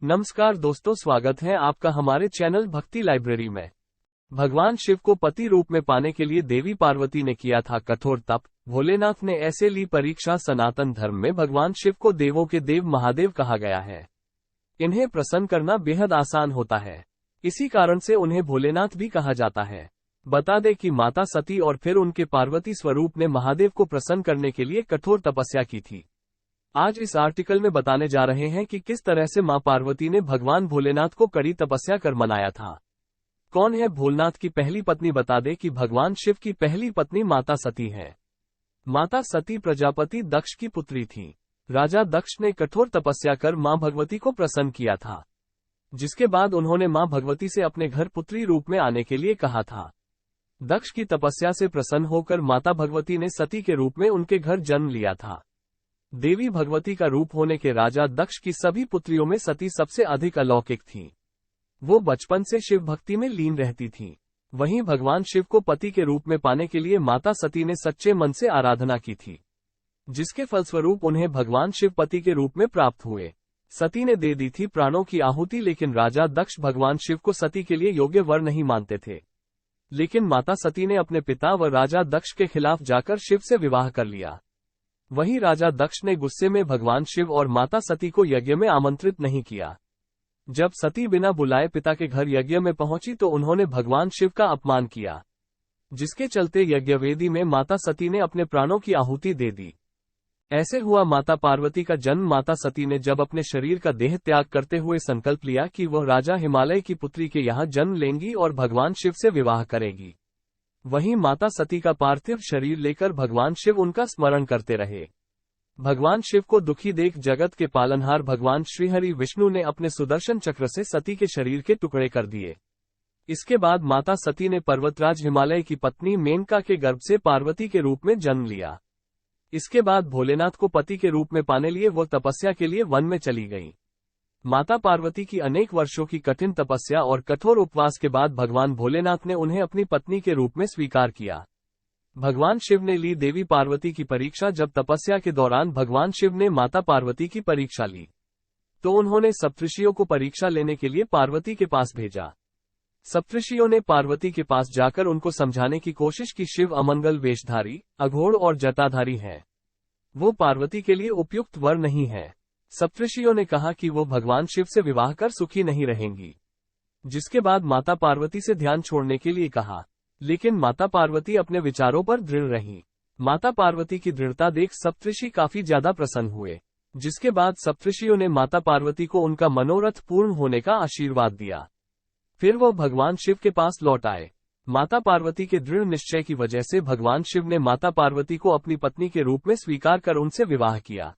नमस्कार दोस्तों, स्वागत है आपका हमारे चैनल भक्ति लाइब्रेरी में। भगवान शिव को पति रूप में पाने के लिए देवी पार्वती ने किया था कठोर तप। भोलेनाथ ने ऐसे ली परीक्षा। सनातन धर्म में भगवान शिव को देवों के देव महादेव कहा गया है। इन्हें प्रसन्न करना बेहद आसान होता है, इसी कारण से उन्हें भोलेनाथ भी कहा जाता है। बता दें कि माता सती और फिर उनके पार्वती स्वरूप ने महादेव को प्रसन्न करने के लिए कठोर तपस्या की थी। आज इस आर्टिकल में बताने जा रहे हैं कि किस तरह से मां पार्वती ने भगवान भोलेनाथ को कड़ी तपस्या कर मनाया था। कौन है भोलेनाथ की पहली पत्नी? बता दें कि भगवान शिव की पहली पत्नी माता सती है। माता सती प्रजापति दक्ष की पुत्री थी। राजा दक्ष ने कठोर तपस्या कर मां भगवती को प्रसन्न किया था, जिसके बाद उन्होंने मां भगवती से अपने घर पुत्री रूप में आने के लिए कहा था। दक्ष की तपस्या से प्रसन्न होकर माता भगवती ने सती के रूप में उनके घर जन्म लिया था। देवी भगवती का रूप होने के राजा दक्ष की सभी पुत्रियों में सती सबसे अधिक अलौकिक थी। वो बचपन से शिव भक्ति में लीन रहती थी। वहीं भगवान शिव को पति के रूप में पाने के लिए माता सती ने सच्चे मन से आराधना की थी, जिसके फलस्वरूप उन्हें भगवान शिव पति के रूप में प्राप्त हुए। सती ने दे दी थी प्राणों की आहुति, लेकिन राजा दक्ष भगवान शिव को सती के लिए योग्य वर नहीं मानते थे। लेकिन माता सती ने अपने पिता व राजा दक्ष के खिलाफ जाकर शिव से विवाह कर लिया। वहीं राजा दक्ष ने गुस्से में भगवान शिव और माता सती को यज्ञ में आमंत्रित नहीं किया। जब सती बिना बुलाए पिता के घर यज्ञ में पहुंची तो उन्होंने भगवान शिव का अपमान किया, जिसके चलते यज्ञवेदी में माता सती ने अपने प्राणों की आहुति दे दी। ऐसे हुआ माता पार्वती का जन्म। माता सती ने जब अपने शरीर का देह त्याग करते हुए संकल्प लिया कि वह राजा हिमालय की पुत्री के यहाँ जन्म लेंगी और भगवान शिव से विवाह करेगी। वहीं माता सती का पार्थिव शरीर लेकर भगवान शिव उनका स्मरण करते रहे। भगवान शिव को दुखी देख जगत के पालनहार भगवान श्रीहरि विष्णु ने अपने सुदर्शन चक्र से सती के शरीर के टुकड़े कर दिए। इसके बाद माता सती ने पर्वतराज हिमालय की पत्नी मेनका के गर्भ से पार्वती के रूप में जन्म लिया। इसके बाद भोलेनाथ को पति के रूप में पाने लिए वो तपस्या के लिए वन में चली गई। माता पार्वती की अनेक वर्षों की कठिन तपस्या और कठोर उपवास के बाद भगवान भोलेनाथ ने उन्हें अपनी पत्नी के रूप में स्वीकार किया। भगवान शिव ने ली देवी पार्वती की परीक्षा। जब तपस्या के दौरान भगवान शिव ने माता पार्वती की परीक्षा ली, तो उन्होंने सप्तऋषियों को परीक्षा लेने के लिए पार्वती के पास भेजा। सप्तऋषियों ने पार्वती के पास जाकर उनको समझाने की कोशिश की शिव अमंगल वेशधारी, अघोर और जटाधारी हैं। वो पार्वती के लिए उपयुक्त वर नहीं है। सप्तऋषियों ने कहा कि वो भगवान शिव से विवाह कर सुखी नहीं रहेंगी, जिसके बाद माता पार्वती से ध्यान छोड़ने के लिए कहा। लेकिन माता पार्वती अपने विचारों पर दृढ़ रहीं। माता पार्वती की दृढ़ता देख सप्तऋषि काफी ज्यादा प्रसन्न हुए, जिसके बाद सप्तऋषियों ने माता पार्वती को उनका मनोरथ पूर्ण होने का आशीर्वाद दिया। फिर वो भगवान शिव के पास लौट आए। माता पार्वती के दृढ़ निश्चय की वजह से भगवान शिव ने माता पार्वती को अपनी पत्नी के रूप में स्वीकार कर उनसे विवाह किया।